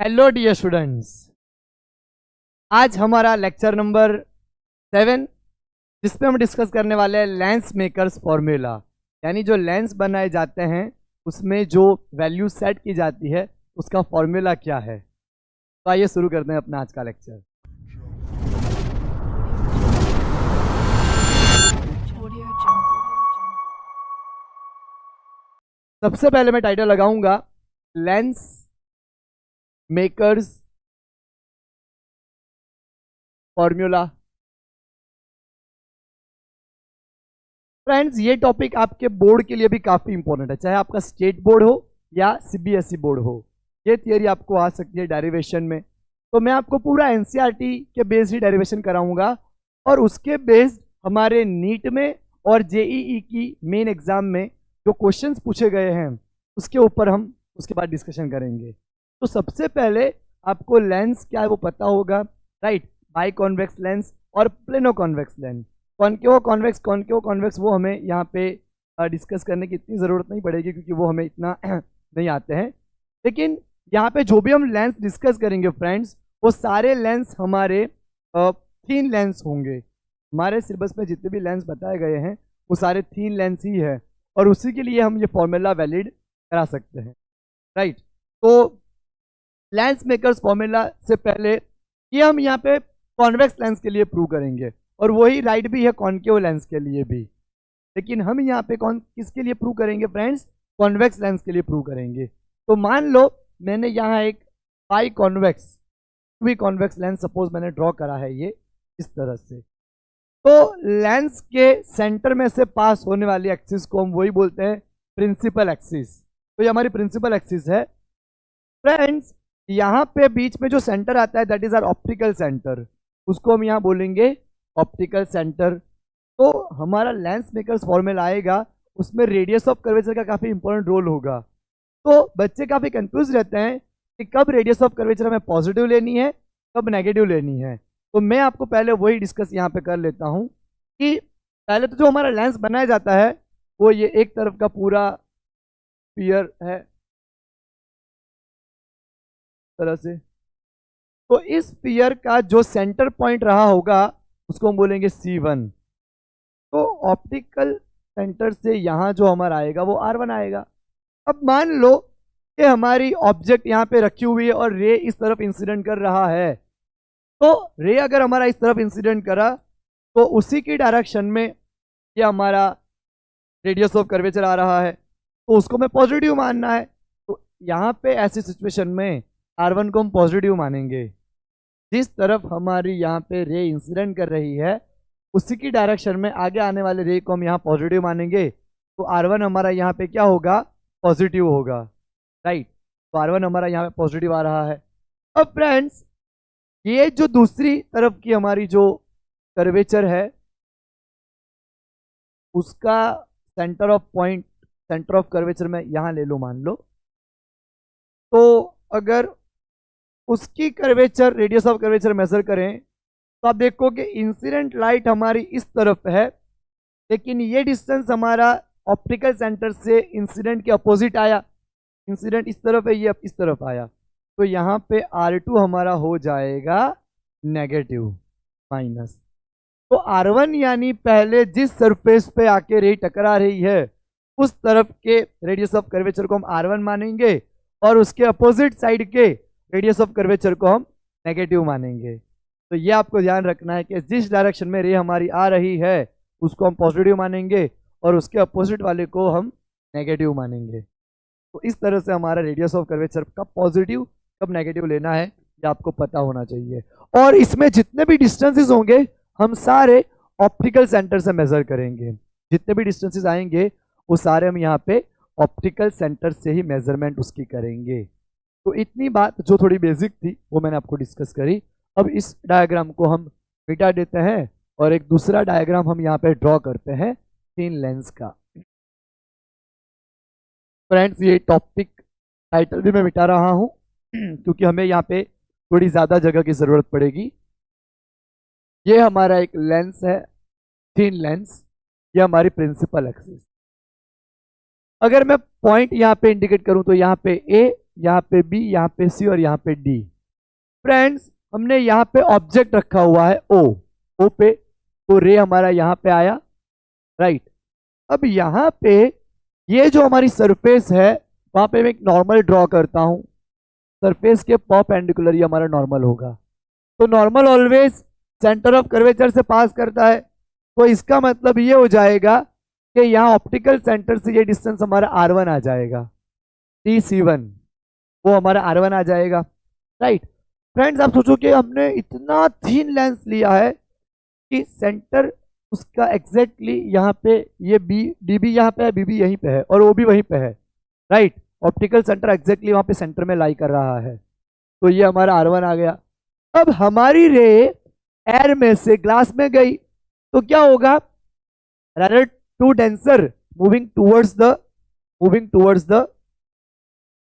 Hello dear students, आज हमारा lecture number 7 जिसमें हम डिस्कस करने वाले हैं लेंस मेकर्स फॉर्मूला। यानी जो लेंस बनाए जाते हैं उसमें जो वैल्यू सेट की जाती है उसका फॉर्मूला क्या है। तो आइए शुरू करते हैं अपना आज का लेक्चर। सबसे पहले मैं टाइटल लगाऊंगा लेंस मेकर्स फॉर्मूला। फ्रेंड्स, ये टॉपिक आपके बोर्ड के लिए भी काफी इंपॉर्टेंट है, चाहे आपका स्टेट बोर्ड हो या सीबीएसई बोर्ड हो। ये थियरी आपको आ सकती है डेरिवेशन में, तो मैं आपको पूरा एनसीईआरटी के बेस्ड ही डेरिवेशन कराऊंगा और उसके बेस्ड हमारे नीट में और जेईई की मेन एग्जाम में जो क्वेश्चंस पूछे गए हैं उसके ऊपर हम उसके बाद डिस्कशन करेंगे। तो सबसे पहले आपको लेंस क्या है वो पता होगा, राइट। बाई कॉन्वेक्स लेंस और plano convex lens. Concave convex वो हमें यहाँ पे डिस्कस करने की इतनी ज़रूरत नहीं पड़ेगी क्योंकि वो हमें इतना नहीं आते हैं। लेकिन यहाँ पे जो भी हम लेंस डिस्कस करेंगे फ्रेंड्स, वो सारे लेंस हमारे थीन लेंस होंगे। हमारे सिलेबस में जितने भी लेंस बताए गए हैं वो सारे थीन लेंस ही है और उसी के लिए हम ये फॉर्मूला वैलिड करा सकते हैं, राइट। तो लेंस मेकर्स फॉर्मूला से पहले ये हम यहाँ पे कॉन्वेक्स लेंस के लिए प्रूव करेंगे और वही राइट भी है कॉनकेव लेंस के लिए भी। लेकिन हम यहाँ पे किसके लिए प्रूव करेंगे फ्रेंड्स? कॉन्वेक्स लेंस के लिए प्रूव करेंगे। तो मान लो मैंने यहाँ एक बाई कॉन्वेक्स लेंस सपोज मैंने ड्रॉ करा है ये इस तरह से। तो लेंस के सेंटर में से पास होने वाली एक्सिस को हम वही बोलते हैं प्रिंसिपल एक्सिस। तो ये हमारी प्रिंसिपल एक्सिस है फ्रेंड्स। यहाँ पे बीच में जो सेंटर आता है that is our optical centre, उसको हम यहाँ बोलेंगे ऑप्टिकल सेंटर। तो हमारा लेंस मेकर्स फॉर्मूला आएगा, उसमें रेडियस ऑफ कर्वेचर का काफ़ी इंपॉर्टेंट रोल होगा। तो बच्चे काफ़ी कंफ्यूज रहते हैं कि कब रेडियस ऑफ कर्वेचर हमें पॉजिटिव लेनी है कब नेगेटिव लेनी है। तो मैं आपको पहले वही डिस्कस यहाँ पे कर लेता हूँ कि पहले तो जो हमारा लेंस बनाया जाता है वो ये एक तरफ का पूरा स्फीयर है तरह से। तो इस स्फीयर का जो सेंटर पॉइंट रहा होगा उसको हम बोलेंगे C1। तो ऑप्टिकल सेंटर से यहाँ जो हमारा आएगा वो R1 आएगा। अब मान लो कि हमारी ऑब्जेक्ट यहाँ पे रखी हुई है और रे इस तरफ इंसिडेंट कर रहा है। तो रे अगर हमारा इस तरफ इंसिडेंट करा तो उसी की डायरेक्शन में ये हमारा रेडियस ऑफ कर्वेचर आ रहा है, तो उसको मैं पॉजिटिव मानना है। तो यहाँ पे ऐसी सिचुएशन में R1 को हम पॉजिटिव मानेंगे। जिस तरफ हमारी यहाँ पे रे इंसिडेंट कर रही है उसी की डायरेक्शन में आगे आने वाले रे को हम यहाँ पॉजिटिव मानेंगे। तो R1 हमारा यहाँ पे क्या होगा? पॉजिटिव होगा, राइट। तो R1 हमारा यहाँ पे पॉजिटिव आ रहा है। अब फ्रेंड्स, ये जो दूसरी तरफ की हमारी जो कर्वेचर है उसका सेंटर ऑफ कर्वेचर में यहाँ ले लो मान लो। तो अगर उसकी curvature radius of curvature measure करें तो आप देखो कि इंसिडेंट लाइट हमारी इस तरफ है, लेकिन ये डिस्टेंस हमारा ऑप्टिकल सेंटर से इंसिडेंट के अपोजिट आया। इंसिडेंट इस तरफ है, ये इस तरफ आया। तो यहाँ पे R2 हमारा हो जाएगा नेगेटिव माइनस। तो R1 यानी पहले जिस सरफेस पे आके रे टकरा रही है उस तरफ के रेडियस ऑफ कर्वेचर को हम R1 मानेंगे और उसके अपोजिट साइड के रेडियस ऑफ कर्वेचर को हम नेगेटिव मानेंगे। तो ये आपको ध्यान रखना है कि जिस डायरेक्शन में रे हमारी आ रही है उसको हम पॉजिटिव मानेंगे और उसके अपोजिट वाले को हम नेगेटिव मानेंगे। तो इस तरह से हमारा रेडियस ऑफ कर्वेचर कब पॉजिटिव कब नेगेटिव लेना है ये आपको पता होना चाहिए। और इसमें जितने भी डिस्टेंसेस होंगे हम सारे ऑप्टिकल सेंटर से मेजर करेंगे। जितने भी डिस्टेंसेस आएंगे वो सारे हम यहाँ पे ऑप्टिकल सेंटर से ही मेजरमेंट उसकी करेंगे। तो इतनी बात जो थोड़ी बेसिक थी वो मैंने आपको डिस्कस करी। अब इस डायग्राम को हम मिटा देते हैं और एक दूसरा डायग्राम हम यहाँ पे ड्रॉ करते हैं थीन लेंस का। फ्रेंड्स, ये टॉपिक टाइटल भी मैं मिटा रहा हूँ क्योंकि हमें यहाँ पे थोड़ी ज़्यादा जगह की ज़रूरत पड़ेगी। ये हमारा एक लेंस है थीन लेंस, ये हमारी प्रिंसिपल एक्सिस। अगर मैं पॉइंट यहाँ पे इंडिकेट करूँ तो यहाँ पे A यहाँ पे बी, यहाँ पे सी और यहाँ पे डी। फ्रेंड्स हमने यहाँ पे ऑब्जेक्ट रखा हुआ है ओ पे, तो रे हमारा यहाँ पे आया, राइट। अब यहाँ पे ये जो हमारी सरफेस है वहां पे मैं एक नॉर्मल ड्रॉ करता हूं, सरफेस के परपेंडिकुलर ये हमारा नॉर्मल होगा। तो normal always centre of curvature से पास करता है, तो इसका मतलब ये हो जाएगा कि यहाँ ऑप्टिकल सेंटर से ये डिस्टेंस हमारा R1 आ जाएगा, TC1 वो हमारा R1 आ जाएगा, राइट। फ्रेंड्स आप सोचो कि हमने इतना थीन लेंस लिया है कि सेंटर उसका एग्जैक्टली यहाँ पे, ये बी डी बी यहाँ पे है, बी बी यहीं पे है और वो भी वहीं पे है, राइट। ऑप्टिकल सेंटर एग्जैक्टली वहाँ पे सेंटर में लाई कर रहा है, तो ये हमारा R1 आ गया। अब हमारी रे एयर में से ग्लास में गई तो क्या होगा, रेडर to denser moving towards the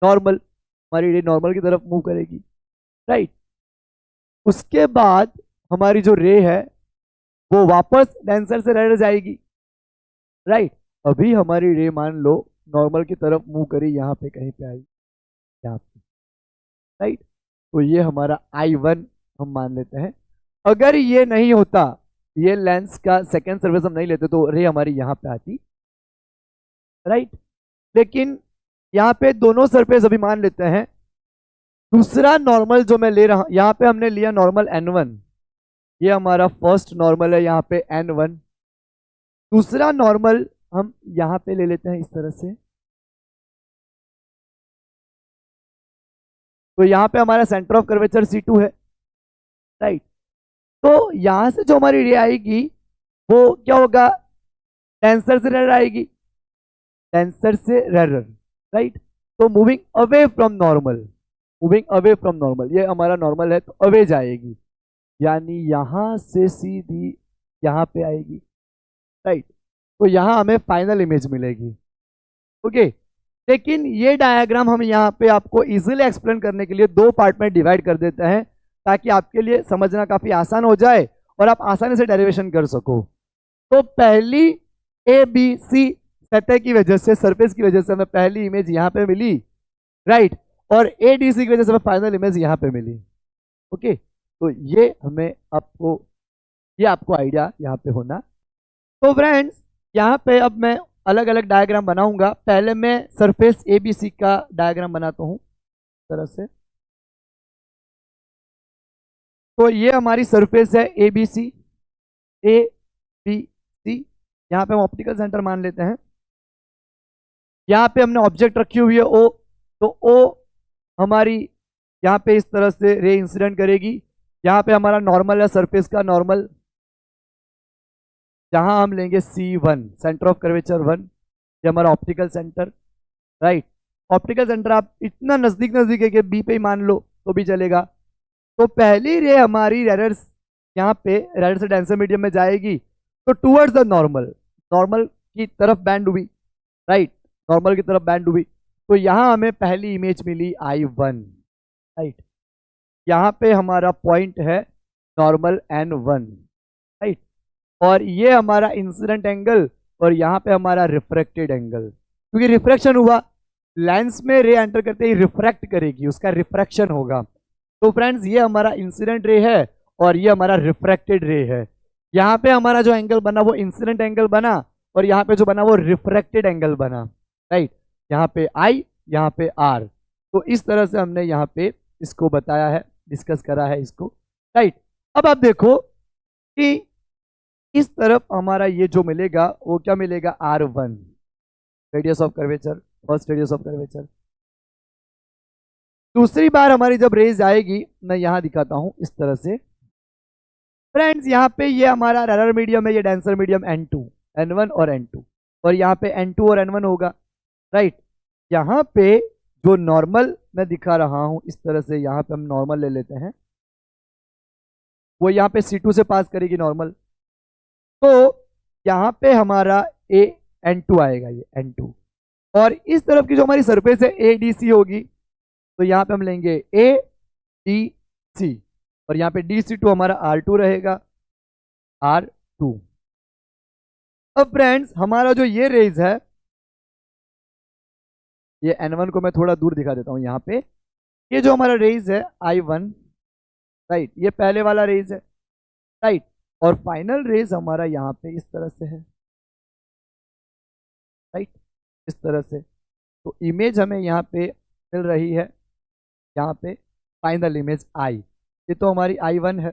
normal, हमारी रे नॉर्मल की तरफ मूव करेगी, राइट। उसके बाद हमारी जो रे है वो वापस डेंसर से रेडर जाएगी, राइट। अभी हमारी रे मान लो नॉर्मल की तरफ मूव करी, यहाँ पे कहीं पे आई, यहाँ पे, राइट। तो ये हमारा I1 हम मान लेते हैं। अगर ये नहीं होता, ये लेंस का सेकेंड सर्फेस हम नहीं लेते तो रे हमारी यहाँ पे आती, राइट। लेकिन यहाँ पे दोनों सरफेस अभी मान लेते हैं। दूसरा नॉर्मल जो मैं ले रहा हूं, यहाँ पे हमने लिया नॉर्मल N1, ये हमारा फर्स्ट नॉर्मल है यहाँ पे N1। दूसरा नॉर्मल हम यहाँ पे ले लेते हैं इस तरह से, तो यहाँ पे हमारा सेंटर ऑफ कर्वेचर C2 है, राइट। तो यहाँ से जो हमारी रे आएगी वो क्या होगा, टेंसर से रेडर आएगी, टेंसर से रेडर, राइट। तो मूविंग अवे फ्रॉम नॉर्मल, ये हमारा नॉर्मल है तो अवे जाएगी, यानी यहां से सीधी यहाँ पे आएगी, राइट। तो यहाँ हमें फाइनल इमेज मिलेगी, ओके। लेकिन ये डायग्राम हम यहाँ पे आपको इजीली एक्सप्लेन करने के लिए दो पार्ट में डिवाइड कर देते हैं, ताकि आपके लिए समझना काफी आसान हो जाए और आप आसानी से डेरिवेशन कर सको। तो पहली ABC सतह की वजह से, सरफेस की वजह से हमें पहली इमेज यहाँ पे मिली, राइट। और ADC की वजह से हमें फाइनल इमेज यहाँ पे मिली, ओके। तो ये हमें आपको, ये आपको आइडिया यहाँ पे होना। तो फ्रेंड्स यहाँ पे अब मैं अलग अलग डायग्राम बनाऊंगा। पहले मैं सरफेस ABC का डायग्राम बनाता हूँ इस तरह से। तो ये हमारी सरफेस है ABC, यहाँ पे हम ऑप्टिकल सेंटर मान लेते हैं। यहाँ पे हमने ऑब्जेक्ट रखी हुई है O, तो O हमारी यहाँ पे इस तरह से रे इंसिडेंट करेगी। यहाँ पे हमारा नॉर्मल है, सरफेस का नॉर्मल, जहां हम लेंगे C1, सेंटर ऑफ कर्वेचर 1, ये हमारा optical centre, right. Optical centre आप इतना नजदीक नजदीक है कि B पे ही मान लो तो भी चलेगा। तो पहली रे हमारी रेडर यहाँ पे रेडर से डेंसर मीडियम में जाएगी, तो टूवर्ड्स द नॉर्मल की तरफ बैंड हुई, राइट, नॉर्मल की तरफ बैंड हुई। तो यहाँ हमें पहली इमेज मिली I1, राइट। यहाँ पे हमारा पॉइंट है नॉर्मल N1, राइट। और ये हमारा इंसिडेंट एंगल और यहाँ पे हमारा रिफ्रैक्टेड एंगल, क्योंकि रिफ्रैक्शन हुआ, लेंस में रे एंटर करते ही रिफ्रैक्ट करेगी, उसका रिफ्रैक्शन होगा। तो फ्रेंड्स ये हमारा इंसिडेंट रे है और ये हमारा रिफ्रैक्टेड रे है। यहाँ पे हमारा जो एंगल बना वो इंसिडेंट एंगल बना और यहाँ पे जो बना वो रिफ्रैक्टेड एंगल बना, राइट। यहाँ पे I, यहाँ पे R। तो इस तरह से हमने यहाँ पे इसको बताया है, डिस्कस करा है इसको, राइट। अब आप देखो कि इस तरफ हमारा ये जो मिलेगा वो क्या मिलेगा, R1, radius of curvature, first radius of curvature. दूसरी बार हमारी जब रेज आएगी, मैं यहां दिखाता हूं इस तरह से। फ्रेंड्स यहाँ पे ये हमारा रेडर मीडियम है, ये डेंसर मीडियम N2, N1 और N2, और यहाँ पे N2 और N1 होगा, राइट। यहाँ पे जो नॉर्मल मैं दिखा रहा हूं इस तरह से, यहाँ पे हम नॉर्मल ले लेते हैं, वो यहाँ पे C2 से पास करेगी नॉर्मल। तो यहाँ पे हमारा N2 आएगा, ये N2, और इस तरफ की जो हमारी सरफेस है ADC होगी, तो यहाँ पे हम लेंगे ADC और यहाँ पे DC2 हमारा R2 रहेगा, R2। अब फ्रेंड्स हमारा जो ये रेज है ये N1 को मैं थोड़ा दूर दिखा देता हूँ यहाँ पे। ये जो हमारा रेज है I1, राइट, ये पहले वाला रेज है, राइट, और फाइनल रेज हमारा यहाँ पे इस तरह से है, राइट, इस तरह से। तो इमेज हमें यहाँ पे मिल रही है, यहाँ पे फाइनल इमेज I, ये तो हमारी I1 है,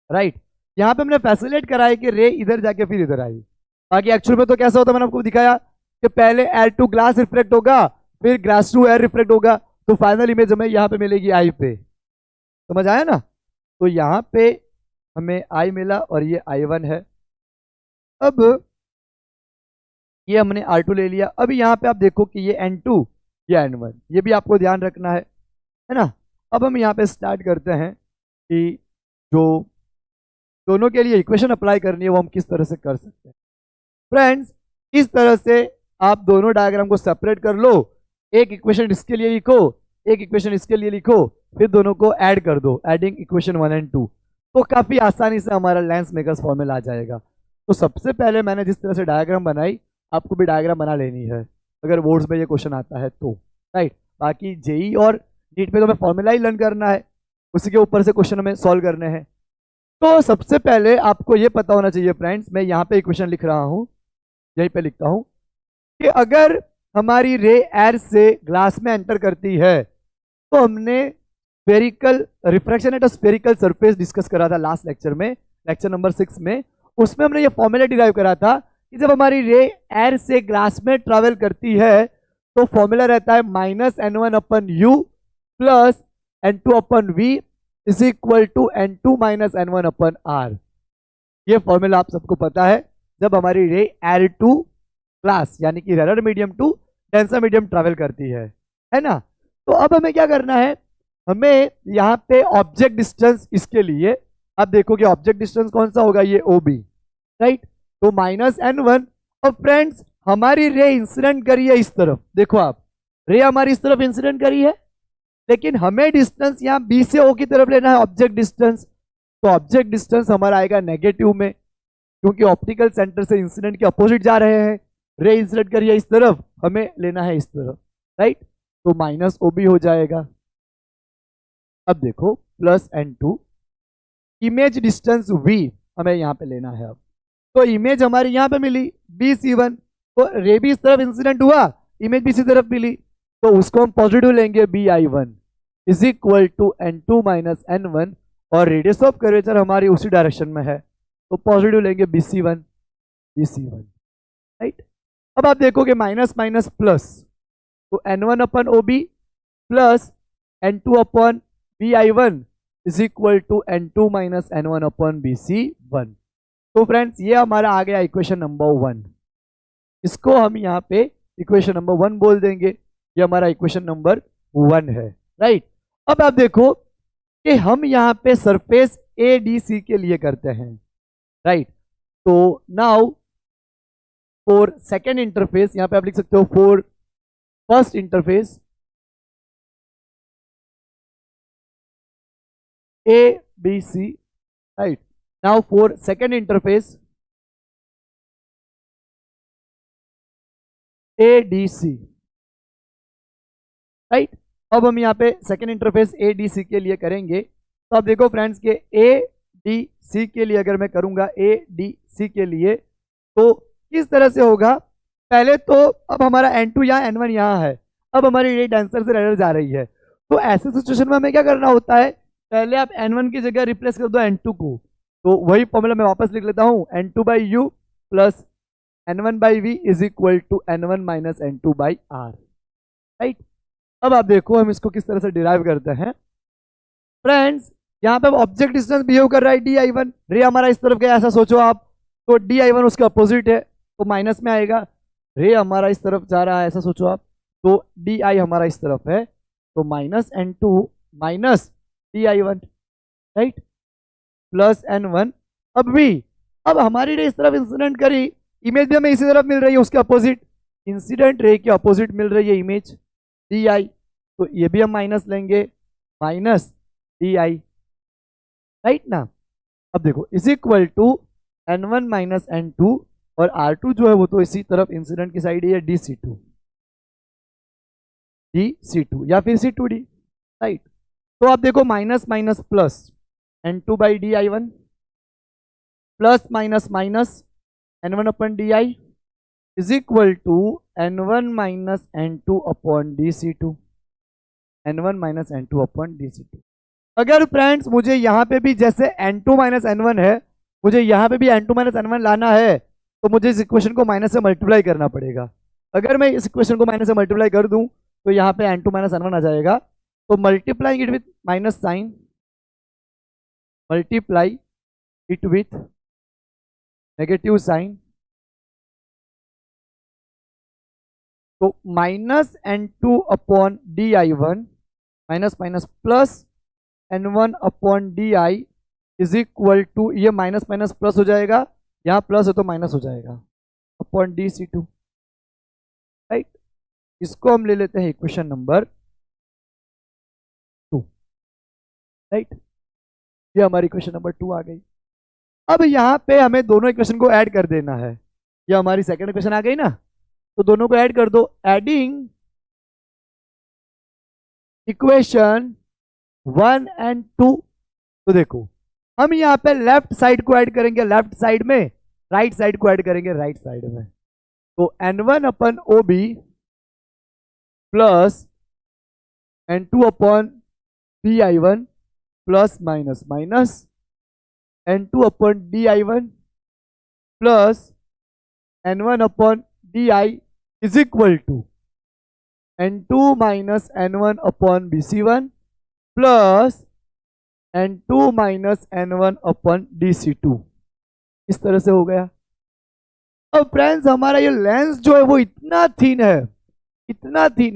राइट। यहाँ पे हमने फैसिलेट करा है कि रे इधर जाके फिर इधर आई। बाकी एक्चुअल में तो कैसा होता है, मैंने आपको दिखाया कि पहले एयर टू ग्लास रिफ्लेक्ट होगा, फिर ग्लास टू एयर रिफ्लेक्ट होगा, तो फाइनल इमेज हमें यहाँ पे मिलेगी I पे। समझ आया ना? तो यहाँ पे हमें I मिला और ये I1 है। अब ये हमने R2 ले लिया। अब यहाँ पे आप देखो कि ये N2, ये N1, ये भी आपको ध्यान रखना है ना? अब हम यहाँ पे स्टार्ट करते हैं कि जो दोनों के लिए इक्वेशन अप्लाई करनी है वो हम किस तरह से कर सकते हैं। फ्रेंड्स, इस तरह से आप दोनों डायग्राम को सेपरेट कर लो, एक इक्वेशन इसके लिए लिखो, एक इक्वेशन इसके लिए लिखो, फिर दोनों को ऐड कर दो, एडिंग इक्वेशन 1 एंड 2, तो काफ़ी आसानी से हमारा लेंस मेकर्स फॉर्मूला आ जाएगा। तो सबसे पहले मैंने जिस तरह से डायग्राम बनाई, आपको भी डायग्राम बना लेनी है अगर बोर्ड्स में ये क्वेश्चन आता है तो, राइट। बाकी जेई और नीट में तो हमें फॉर्मूला ही लर्न करना है, उसी के ऊपर से क्वेश्चन हमें सॉल्व करने हैं। तो सबसे पहले आपको ये पता होना चाहिए फ्रेंड्स, मैं यहाँ पे इक्वेशन लिख रहा हूँ, यहीं पे लिखता हूँ कि अगर हमारी रे एयर से ग्लास में एंटर करती है तो हमने spherical refraction at a spherical surface discuss करा था लास्ट लेक्चर में, लेक्चर नंबर 6 में। उसमें हमने ये फॉर्मूला डिराइव करा था कि जब हमारी रे एयर से ग्लास में ट्रैवल करती है तो फॉर्मूला रहता है -N1/U plus N2/V is equal to N2 - N1/R। ये फॉर्मूला आप सबको पता है जब हमारी रे एयर टू ग्लास यानी कि rarer medium to denser medium travel करती है ना? तो अब हमें क्या करना है, हमें यहाँ पे ऑब्जेक्ट डिस्टेंस इसके लिए, अब देखो कि ऑब्जेक्ट डिस्टेंस कौन सा होगा, ये OB, राइट। तो -N1। और फ्रेंड्स हमारी रे इंसिडेंट करी है इस तरफ, देखो आप, रे हमारी इस तरफ इंसिडेंट करी है, लेकिन हमें डिस्टेंस यहाँ B से O की तरफ लेना है, ऑब्जेक्ट डिस्टेंस। तो ऑब्जेक्ट डिस्टेंस हमारा आएगा नेगेटिव में, क्योंकि ऑप्टिकल सेंटर से इंसिडेंट के अपोजिट जा रहे हैं। रे इंसिडेंट करिए इस तरफ, हमें लेना है इस तरफ, राइट। तो -OB हो जाएगा। अब देखो +N2, इमेज डिस्टेंस V हमें यहाँ पे लेना है। अब तो इमेज हमारी यहाँ पे मिली BC1, तो रे भी इस तरफ इंसिडेंट हुआ, इमेज भी इसी तरफ मिली, तो उसको हम पॉजिटिव लेंगे, BI1 is equal to N2 - N1, और रेडियस ऑफ कर्वेचर हमारी उसी डायरेक्शन में है, तो पॉजिटिव लेंगे BC1, राइट। अब आप देखोगे माइनस माइनस प्लस, तो N1/OB plus N2/BI1 is equal to N2 - N1/BC1। तो फ्रेंड्स ये हमारा आ गया इक्वेशन नंबर 1, इसको हम यहाँ पे इक्वेशन नंबर 1 बोल देंगे, ये हमारा इक्वेशन नंबर 1 है, राइट। अब आप देखो कि हम यहाँ पे सरफेस ADC के लिए करते हैं, राइट। तो नाउ फॉर सेकेंड इंटरफेस, यहाँ पे आप लिख सकते हो for first interface ABC, right. Now for second interface ADC, right. अब हम यहाँ पे सेकेंड इंटरफेस ADC के लिए करेंगे, तो आप देखो फ्रेंड्स के ADC के लिए अगर मैं करूंगा ADC के लिए तो किस तरह से होगा, पहले तो अब हमारा N2 यहाँ N1 यहाँ है, अब हमारी रे डेंसर से रेडर जा रही है, तो ऐसे सिचुएशन में हमें क्या करना होता है, पहले आप N1 की जगह रिप्लेस कर दो N2 को, तो वही फॉर्मूला मैं वापस लिख लेता हूँ, N2/U plus N1/V is equal to N1 - N2/R, right. अब आप देखो हम इसको किस तरह से डिराइव करते हैं। फ्रेंड्स यहाँ पे ऑब्जेक्ट डिस्टेंस बिहेव कर रहा है DI1, रे हमारा इस तरफ गया ऐसा सोचो आप, तो DI1 उसके अपोजिट है तो माइनस में आएगा, रे हमारा इस तरफ जा रहा है ऐसा सोचो आप, तो DI हमारा इस तरफ है, तो -N2 minus DI1, right, plus N1। अब V, अब हमारी रे इस तरफ इंसिडेंट करी, इमेज भी हमें इसी तरफ मिल रही है, उसके अपोजिट, इंसिडेंट रे के अपोजिट मिल रही है इमेज DI, तो ये भी हम माइनस लेंगे, माइनस DI, राइट ना। अब देखो is equal to N1 - N2, और R2 जो है वो तो इसी तरफ इंसिडेंट की साइड है DC2, C2 या फिर C2D, राइट। तो आप देखो minus minus plus N2 by DI1 plus minus minus N1 upon DI is equal to N1 minus N2 upon DC2, N1 minus N2 upon DC2। अगर friends मुझे यहाँ पे भी जैसे N2 माइनस N1 है, मुझे यहाँ पे भी N2 माइनस N1 लाना है, तो मुझे इस इक्वेशन को माइनस से मल्टीप्लाई करना पड़ेगा। अगर मैं इस इक्वेशन को माइनस से मल्टीप्लाई कर दूं तो यहाँ पे N2 माइनस N1 आ जाएगा। तो multiplying it with minus sign, multiply it with negative sign, तो minus N2 upon DI1 minus minus plus N1 upon DI is equal to, ये माइनस माइनस प्लस हो जाएगा, यहाँ प्लस है तो माइनस हो जाएगा, अपॉन DC2, राइट। इसको हम ले लेते हैं इक्वेशन नंबर 2, राइट। ये हमारी इक्वेशन नंबर 2 आ गई। अब यहाँ पे हमें दोनों इक्वेशन को ऐड कर देना है। ये हमारी सेकंड इक्वेशन आ गई ना, तो दोनों को ऐड कर दो। एडिंग इक्वेशन 1 एंड 2, तो देखो हम यहाँ पे लेफ्ट साइड को ऐड करेंगे लेफ्ट साइड में, राइट साइड को ऐड करेंगे राइट साइड में। तो N1 upon OB plus N2 upon DI1 plus minus minus N2 upon DI1 plus N1 upon DI is equal to N2 minus N1 upon BC1 plus N2 minus N1 upon DC2। इस तरह से हो गया। अब friends हमारा ये lens जो है वो इतना थिन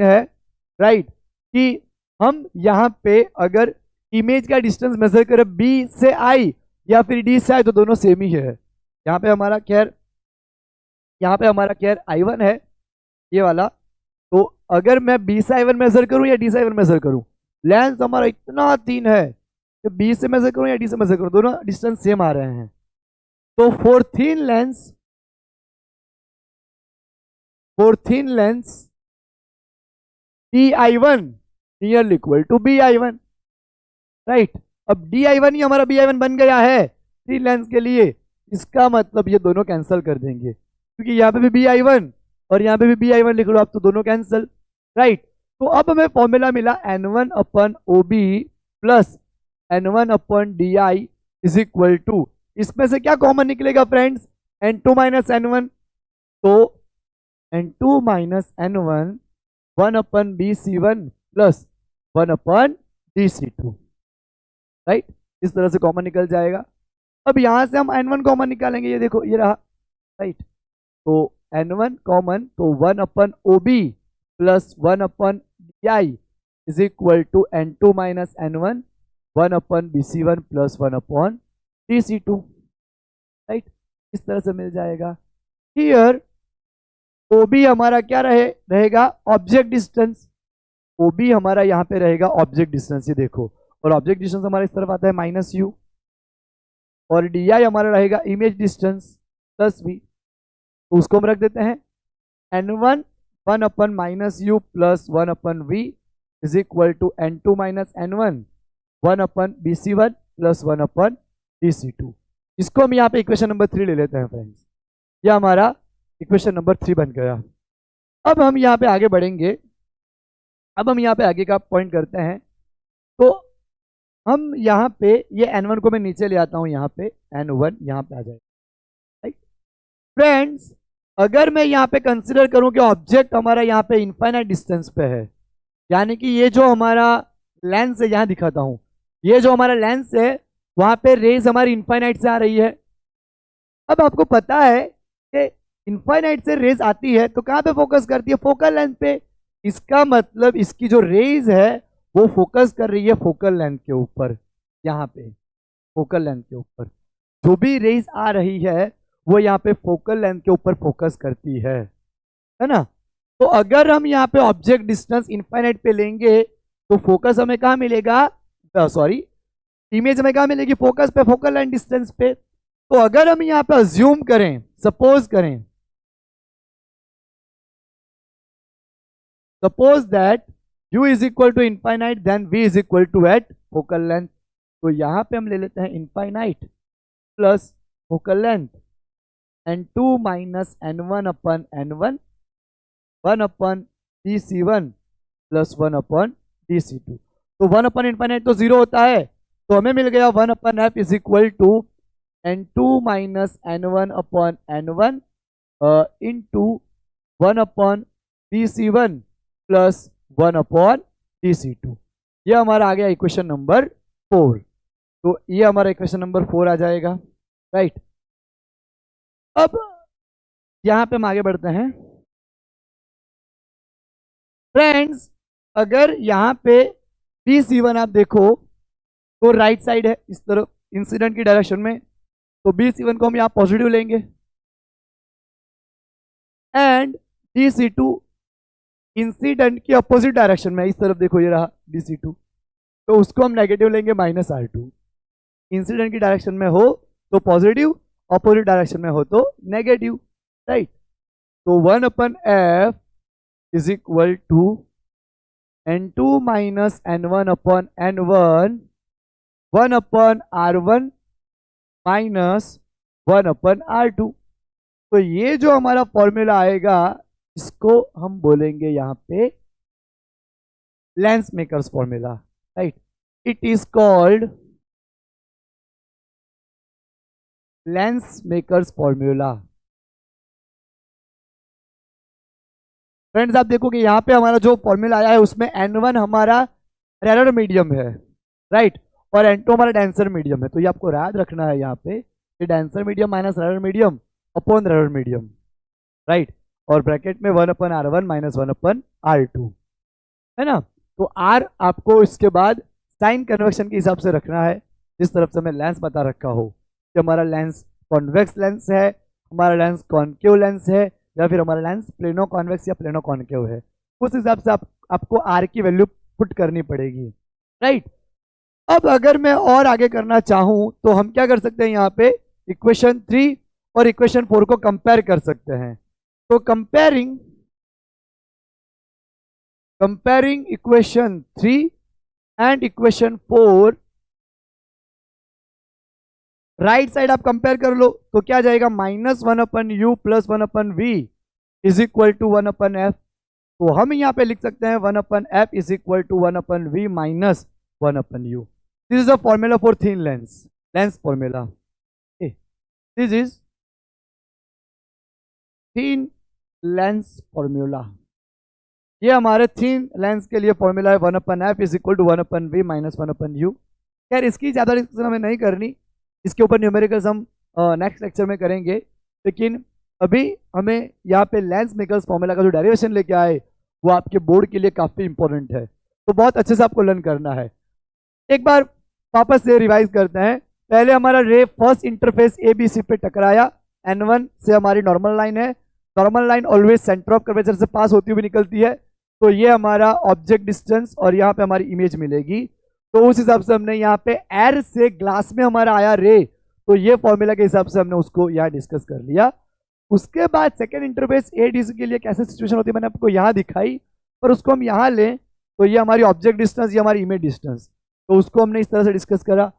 है, राइट, कि हम यहाँ पे अगर इमेज का डिस्टेंस मेजर करें B से I या फिर D से I, तो दोनों सेम ही है। यहाँ पे हमारा खैर I1 है ये वाला, तो अगर मैं B से I1 मेजर करूं या D से I1 मेजर करूं, लेंस हमारा इतना थिन है कि B से मेजर करूं या D से मेजर करूं, दोनों डिस्टेंस सेम आ रहे हैं। तो for thin lens DI1 nearly equal to BI1, right. अब DI1 ही हमारा BI1 बन गया है थिन लेंस के लिए। इसका मतलब ये दोनों कैंसिल कर देंगे, क्योंकि यहाँ पे भी BI1 और यहाँ पे भी BI1 लिख लो आप, तो दोनों कैंसिल, राइट। तो अब हमें फॉर्मूला मिला N1 upon OB plus N1 upon DI is equal to, इसमें से क्या कॉमन निकलेगा फ्रेंड्स, N2 माइनस N1, तो N2 minus N1 1 upon BC1 plus 1 upon DC2, right. इस तरह से कॉमन निकल जाएगा। अब यहां से हम N1 कॉमन निकालेंगे, ये देखो ये रहा, राइट। तो N1 कॉमन, तो 1 upon OB plus 1 upon DI is equal to N2 minus N1 1 upon BC1 plus 1 upon DC2, right. इस तरह से मिल जाएगा। हियर OB हमारा क्या रहेगा ऑब्जेक्ट डिस्टेंस, OB हमारा यहाँ पे रहेगा ऑब्जेक्ट डिस्टेंस, ये देखो, और ऑब्जेक्ट डिस्टेंस हमारा इस तरफ आता है -u, और DI हमारा रहेगा इमेज डिस्टेंस प्लस V, तो उसको हम रख देते हैं N1 1 upon -u plus 1 upon V is equal to N2 minus N1 1 upon BC1 plus 1 upon DC2। इसको हम यहाँ पे इक्वेशन नंबर 3 ले लेते हैं फ्रेंड्स। यह हमारा इक्वेशन नंबर 3 बन गया। अब हम यहाँ पे आगे बढ़ेंगे, अब हम यहाँ पे आगे का पॉइंट करते हैं। तो हम यहाँ पे ये N1 को मैं नीचे ले आता हूँ, यहाँ पे N1 यहाँ पे आ जाएगा, राइट। फ्रेंड्स अगर मैं यहाँ पे कंसिडर करूँ कि ऑब्जेक्ट हमारा यहाँ पे इनफाइनाइट डिस्टेंस पे है, यानी कि ये जो हमारा लेंस है, यहाँ दिखाता हूँ, ये जो हमारा लेंस है वहाँ पे रेज हमारी इनफाइनाइट से आ रही है। अब आपको पता है कि इनफाइनाइट से रेज आती है तो कहाँ पे फोकस करती है, फोकल लेंथ पे। इसका मतलब इसकी जो रेज है वो फोकस कर रही है फोकल लेंथ के ऊपर, यहाँ पे फोकल लेंथ के ऊपर जो भी रेज आ रही है वो यहाँ पे फोकल लेंथ के ऊपर फोकस करती है ना। तो अगर हम यहाँ पे ऑब्जेक्ट डिस्टेंस इनफाइनाइट पे लेंगे तो फोकस हमें कहाँ मिलेगा, सॉरी इमेज हमें कहाँ मिलेगी, फोकस पे, फोकल लेंथ डिस्टेंस पे। तो अगर हम यहाँ पे अज्यूम करें, suppose that u is equal to infinite then v is equal to at focal length. तो यहां पे हम ले लेते हैं infinite plus focal length n2 minus n1 upon n1 1 upon dc1 plus 1 upon dc2। तो 1 अपन इनफाइनाइट तो 0 होता है, तो हमें मिल गया 1 upon f is equal to n2 minus n1 upon n1 into 1 upon dc1 plus 1 upon dc2। ये हमारा आ गया इक्वेशन नंबर 4। तो ये हमारा इक्वेशन नंबर 4 आ जाएगा, राइट। अब यहां पे हम आगे बढ़ते हैं फ्रेंड्स। अगर यहां पे dc1 आप देखो तो राइट साइड है इस तरफ इंसिडेंट की डायरेक्शन में, तो dc1 को हम यहां पॉजिटिव लेंगे एंड dc2 इंसिडेंट की अपोजिट डायरेक्शन में, इस तरफ देखो ये रहा dc2, तो उसको हम नेगेटिव लेंगे -r2। इंसिडेंट की डायरेक्शन में हो तो पॉजिटिव, अपोजिट डायरेक्शन में हो तो नेगेटिव, राइट। तो 1 upon f is equal to n2 minus n1 upon n1 1 upon r1 minus 1 upon r2। तो ये जो हमारा फॉर्मूला आएगा इसको हम बोलेंगे यहां पे lens makers formula, right. It is called lens makers formula. Friends आप देखो कि यहाँ पे हमारा जो फॉर्मूला आया है उसमें n1 हमारा रेरर मीडियम है, राइट, और n2 हमारा डेंसर मीडियम है। तो ये आपको याद रखना है यहाँ पे कि denser medium minus rarer medium upon rarer medium, right, और ब्रैकेट में 1 upon r1 minus 1 upon r2, है ना। तो r आपको इसके बाद साइन कन्वेक्शन के हिसाब से रखना है, जिस तरफ से हमें लेंस बता रखा हो कि हमारा लेंस कॉन्वेक्स लेंस है, हमारा लेंस कॉन्केव लेंस है, या फिर हमारा लेंस प्लेनो कॉन्वेक्स या प्लेनो कॉन्केव है। उस हिसाब से आपको आर की वैल्यू पुट करनी पड़ेगी, राइट। अब अगर मैं और आगे करना चाहूं तो हम क्या कर सकते हैं, यहाँ पे इक्वेशन 3 और इक्वेशन 4 को कंपेयर कर सकते हैं। तो comparing equation 3 and equation 4, right side आप कंपेयर कर लो तो क्या जाएगा, -1 upon u plus 1 upon v is equal to 1 upon f. तो हम यहाँ पे लिख सकते हैं 1 upon f is equal to 1 upon v minus 1 upon u. This is a formula for thin lens formula. This is thin lens formula. ये हमारे thin lens के लिए फॉर्मूला है 1 upon f is equal to 1 upon v minus 1 upon u. यार इसकी ज्यादा discussion हमें नहीं करनी, इसके ऊपर न्यूमेरिकल्स हम नेक्स्ट लेक्चर में करेंगे, लेकिन अभी हमें यहाँ पे लेंस मेकर्स फॉर्मूला का जो डेरिवेशन लेके आए वो आपके बोर्ड के लिए काफ़ी इंपॉर्टेंट है, तो बहुत अच्छे से आपको लर्न करना है। एक बार वापस से रिवाइज करते हैं। पहले हमारा रे फर्स्ट इंटरफेस ABC पे टकराया, N1 से हमारी नॉर्मल लाइन है, normal line always centre of curvature से पास होती हुई निकलती है, तो ये हमारा ऑब्जेक्ट डिस्टेंस और यहाँ पे हमारी इमेज मिलेगी। तो उस हिसाब से हमने यहाँ पे एयर से ग्लास में हमारा आया रे, तो ये फॉर्मूला के हिसाब से हमने उसको यहाँ डिस्कस कर लिया। उसके बाद सेकेंड इंटरफेस ADC के लिए कैसे सिचुएशन होती है मैंने आपको यहाँ दिखाई, पर उसको हम यहाँ लें तो ये हमारी ऑब्जेक्ट डिस्टेंस, ये हमारी इमेज डिस्टेंस, तो उसको हमने इस तरह से डिस्कस करा।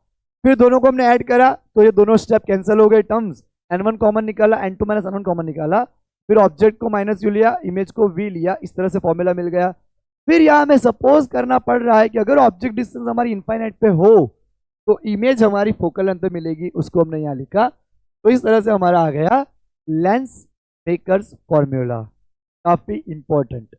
फिर दोनों को हमने ऐड करा तो ये दोनों स्टेप कैंसिल हो गए, टर्म्स N1 कॉमन निकाला, N2 माइनस N1 कॉमन निकाला, फिर ऑब्जेक्ट को माइनस यू लिया, इमेज को V लिया, इस तरह से फॉर्मूला मिल गया। फिर यहाँ हमें सपोज करना पड़ रहा है कि अगर ऑब्जेक्ट डिस्टेंस हमारी इनफाइनाइट पे हो तो इमेज हमारी फोकल लेंथ पे मिलेगी, उसको हमने यहाँ लिखा। तो इस तरह से हमारा आ गया लेंस मेकर्स फॉर्मूला, काफी इंपॉर्टेंट।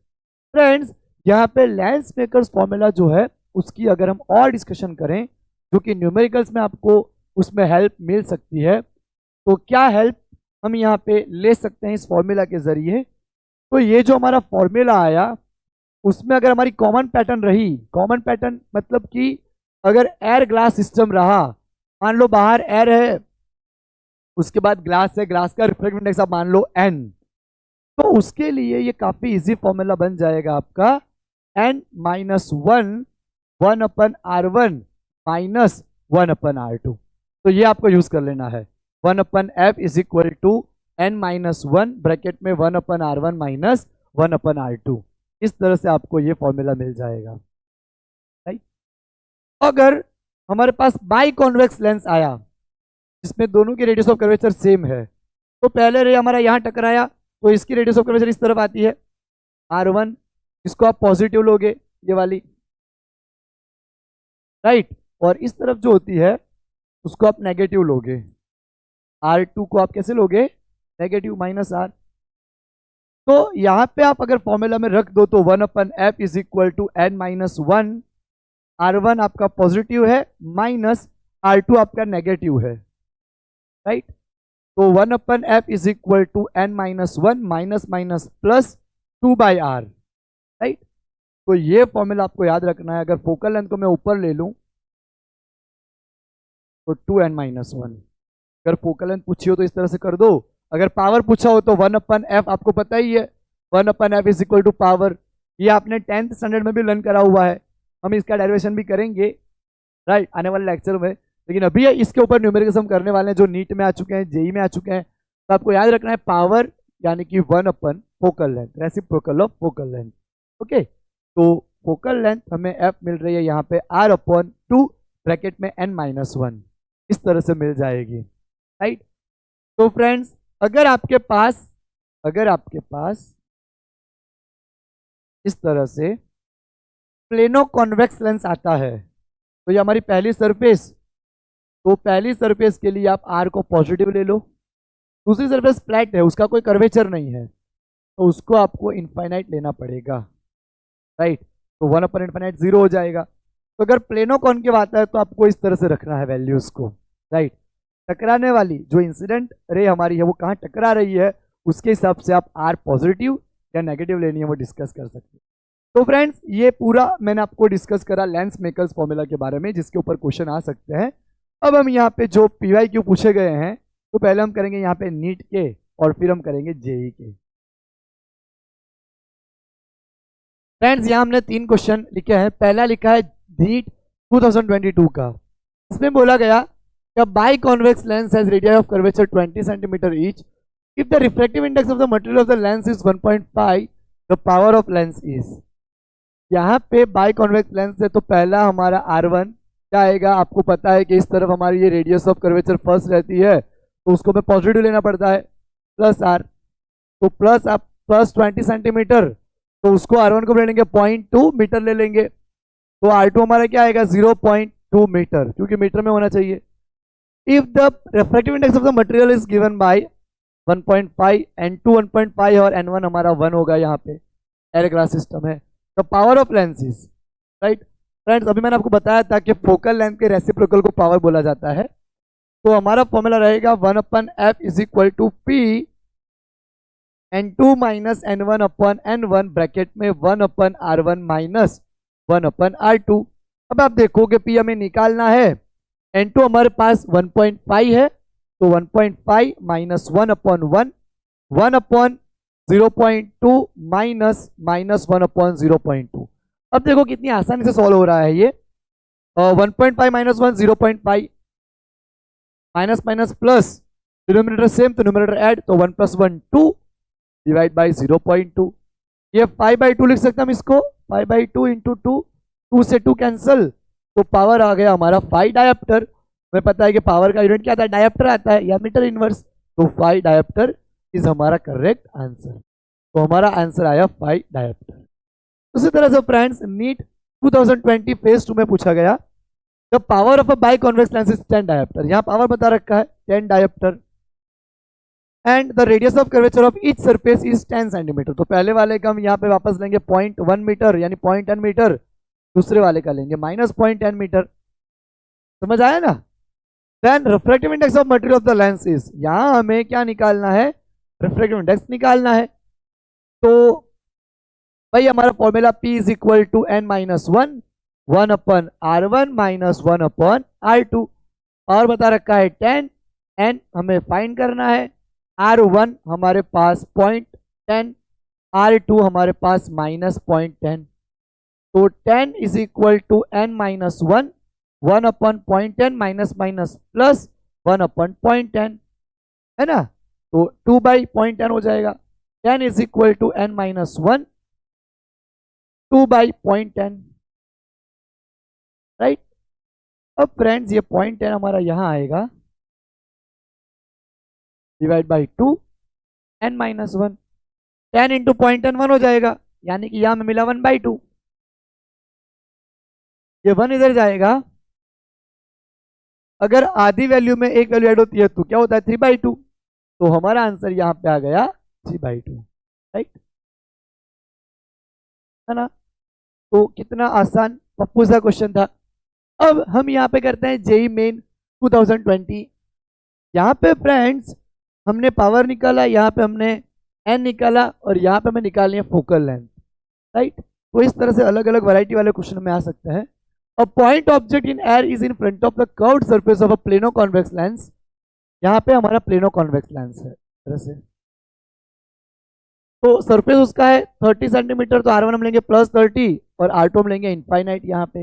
फ्रेंड्स यहाँ पे लेंस मेकर्स फॉर्मूला जो है उसकी अगर हम और डिस्कशन करें जो कि न्यूमेरिकल्स में आपको उसमें हेल्प मिल सकती है, तो क्या हेल्प हम यहाँ पे ले सकते हैं इस फॉर्मूला के जरिए। तो ये जो हमारा फॉर्मूला आया उसमें अगर हमारी कॉमन पैटर्न रही, कॉमन पैटर्न मतलब कि अगर एयर ग्लास सिस्टम रहा, मान लो बाहर एयर है, उसके बाद ग्लास है, ग्लास का रिफ्लेक्टिव इंडेक्स आप मान लो n, तो उसके लिए ये काफी इजी फॉर्मूला बन जाएगा आपका n minus 1 upon r1 minus 1 upon r2। तो ये आपको यूज कर लेना है, 1 अपन f is equal to n minus 1 bracket में 1 upon r1 minus 1 upon r2। इस तरह से आपको ये फॉर्मूला मिल जाएगा, राइट। अगर हमारे पास बाई कॉन्वेक्स लेंस आया जिसमें दोनों की रेडियस ऑफ कर्वेचर सेम है, तो पहले रे हमारा यहाँ टकराया तो इसकी रेडियस ऑफ कर्वेचर इस तरफ आती है R1, इसको आप पॉजिटिव लोगे ये वाली, राइट। और इस तरफ जो होती है उसको आप नेगेटिव लोगे, R2 को आप कैसे लोगे, नेगेटिव -R। तो यहाँ पे आप अगर फॉर्मूला में रख दो तो 1/f is equal to n-1, R1 आपका पॉजिटिव है माइनस R2 आपका नेगेटिव है, राइट। तो 1/f is equal to n-1 minus minus plus 2/r, right. तो ये फॉर्मूला आपको याद रखना है। अगर फोकल लेंथ को मैं ऊपर ले लूं तो 2n-1, अगर फोकल लेंथ पूछी हो तो इस तरह से कर दो। अगर पावर पूछा हो तो 1/f, आपको पता ही है 1/f is equal to power, ये आपने 10th स्टैंडर्ड में भी लर्न करा हुआ है, हम इसका डेरिवेशन भी करेंगे, राइट, आने वाले लेक्चर में। लेकिन अभी इसके ऊपर न्यूमेरिकल्स हम करने वाले हैं जो नीट में आ चुके हैं, जेई में आ चुके हैं। तो आपको याद रखना है पावर यानी कि 1/, focal length, reciprocal of focal length, okay. तो फोकल लेंथ हमें f मिल रही है यहाँ पे R/2 ब्रैकेट में n-1, इस तरह से मिल जाएगी, राइट। तो फ्रेंड्स अगर आपके पास इस तरह से प्लेनो कॉन्वेक्स लेंस आता है तो ये हमारी पहली सरफेस, तो पहली सरफेस के लिए आप R को पॉजिटिव ले लो, दूसरी सरफेस फ्लैट है, उसका कोई कर्वेचर नहीं है, तो उसको आपको इनफाइनाइट लेना पड़ेगा, राइट। तो 1/∞ 0 हो जाएगा। तो अगर प्लेनो कॉन्केव आता है तो आपको इस तरह से रखना है वैल्यूज को, राइट। टकराने वाली जो इंसिडेंट रे हमारी है वो कहाँ टकरा रही है उसके हिसाब से आप R पॉजिटिव या नेगेटिव लेनी है वो डिस्कस कर सकते हैं। तो फ्रेंड्स ये पूरा मैंने आपको डिस्कस करा लेंस मेकर्स फॉर्मूला के बारे में, जिसके ऊपर क्वेश्चन आ सकते हैं। अब हम यहाँ पे जो PYQ पूछे गए हैं तो पहले हम करेंगे यहाँ पे नीट के और फिर हम करेंगे जेई के। फ्रेंड्स यहाँ हमने 3 क्वेश्चन लिखे हैं। पहला लिखा है नीट 2022 का, इसमें बोला गया कि by convex lens has radius of curvature 20 centimetre each, if the reflective index of the material of the lens is 1.5, the power of lens is. यहाँ पे बाई कॉन्वेक्स लेंस है तो पहला हमारा R1 क्या आएगा, आपको पता है कि इस तरफ हमारी ये रेडियस ऑफ कर्वेचर फर्स्ट रहती है तो उसको हमें पॉजिटिव लेना पड़ता है, प्लस R, तो प्लस आप प्लस 20 सेंटीमीटर, तो उसको R1 को ले लेंगे 0.2 मीटर ले लेंगे, तो R2 हमारा क्या आएगा 0.2 मीटर, क्योंकि मीटर में होना चाहिए। If the refractive index of the material is given by 1.5, n2 1.5 और n1 हमारा 1 होगा, यहाँ पे एयर ग्लास सिस्टम है। The power of lens is, right. Friends अभी मैंने आपको बताया था कि फोकल लेंथ के रेसिप्रोकल को पावर बोला जाता है, तो हमारा फॉर्मूला रहेगा 1/f is equal to P n2 minus n1/n1 bracket में 1/r1 माइनस 1/r2। अब आप देखोगे P हमें निकालना है, n2 हमारे पास 1.5 है तो 1.5 माइनस 1/1, 1/0.2 माइनस माइनस 1/0.2। अब देखो कितनी आसानी से सॉल्व हो रहा है ये, 1.5 minus 1 0.5, minus minus plus, denominator same तो न्यूमरेटर ऐड, तो 1 + 1 2 डिवाइड बाई 0.2, ये 5/2 लिख सकते हैं हम इसको, 5/2 इंटू 2, 2 से 2 कैंसिल, तो पावर आ गया हमारा 5 डायप्टर। हमें पता है कि पावर का यूनिट क्या आता है, डायप्टर आता है या मीटर इनवर्स, तो 5 डायप्टर इज हमारा करेक्ट आंसर। तो हमारा आंसर आया 5 डायप्टर। उसी तरह से फ्रेंड्स नीट 2020 फेज 2 में पूछा गया the power of a by convex lens is 10 dioptre, यहाँ पावर बता रखा है 10 dioptre, and the radius of curvature of each surface is 10 centimetre. तो पहले वाले का हम यहाँ पे वापस लेंगे 0.1 मीटर यानी 0.10 मीटर, दूसरे वाले का लेंगे -0.10 मीटर, समझ आया ना। Then refractive index of material of the lens is, यहाँ हमें क्या निकालना है, रिफ्रैक्टिव इंडेक्स निकालना है। तो भाई हमारा formula P is equal to n-1 1/r1 minus 1/r2, और बता रखा है 10, n हमें फाइंड करना है, R1 हमारे पास 0.10, R2 हमारे पास -0.10, तो 10 is equal to n-1 1/0.10 minus minus plus 1/0.10 है ना, तो 2/0.10 हो जाएगा। 10 is equal to n-1 2/0.10, right. अब फ्रेंड्स ये 0.10 हमारा यहां आएगा, divide by 2 n minus 1, 10 into 0.10 1 हो जाएगा, यानी कि यहां में मिला 1/2, ये 1 इधर जाएगा। अगर आधी वैल्यू में एक वैल्यू ऐड होती है तो क्या होता है 3/2, तो हमारा आंसर यहां पे आ गया 3/2, राइट, है ना। तो कितना आसान पप्पू सा क्वेश्चन था। अब हम यहाँ पे करते हैं जेई मेन 2020। यहाँ पे फ्रेंड्स हमने पावर निकाला, यहाँ पे हमने एन निकाला, और यहाँ पे हमें निकालनी है फोकल लेंथ, राइट। तो इस तरह से अलग अलग वैरायटी वाले क्वेश्चन में आ सकते हैं। A point object in air is in front of the curved surface of a plano convex lens. यहाँ पे हमारा प्लेनो कॉन्वेक्स लेंस है, तरह से। तो सरफेस उसका है 30 सेंटीमीटर, तो R1 हम लेंगे +30 और R2 हम लेंगे इनफाइनाइट यहाँ पे।